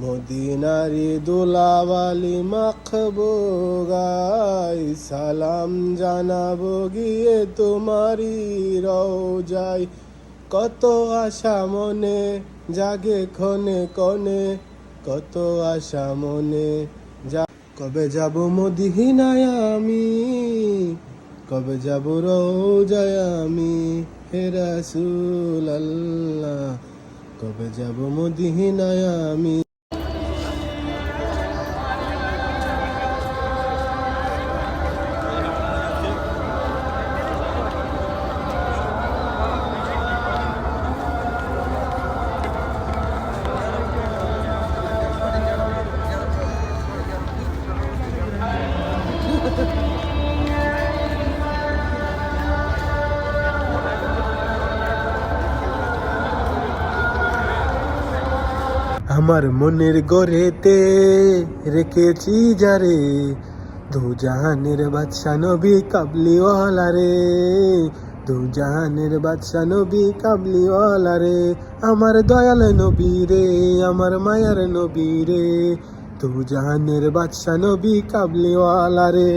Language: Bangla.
মদিনারি দুলাওয়ালি মাখবো গাই, সালাম জানাবো গিয়ে তোমারি রওজায়। কত আশা মনে জাগে ক্ষণে ক্ষণে, কত আশা মনে কবে যাব মদিনায় আমি, কবে যাব রওজায় আমি, হে রাসূল আল্লাহ কবে যাব মদিনায় আমি। আমার মনের গড়েতে রেখেছি যারে, দু জাহানের বাদশা নবী কাবলিওয়ালা রে, দু জাহানের বাদশা নবী কাবলিওয়ালা রে। আমার দয়াল নবী রে, আমার মায়ার নবী রে, দু জাহানের বাদশা নবী কাবলিওয়ালা রে।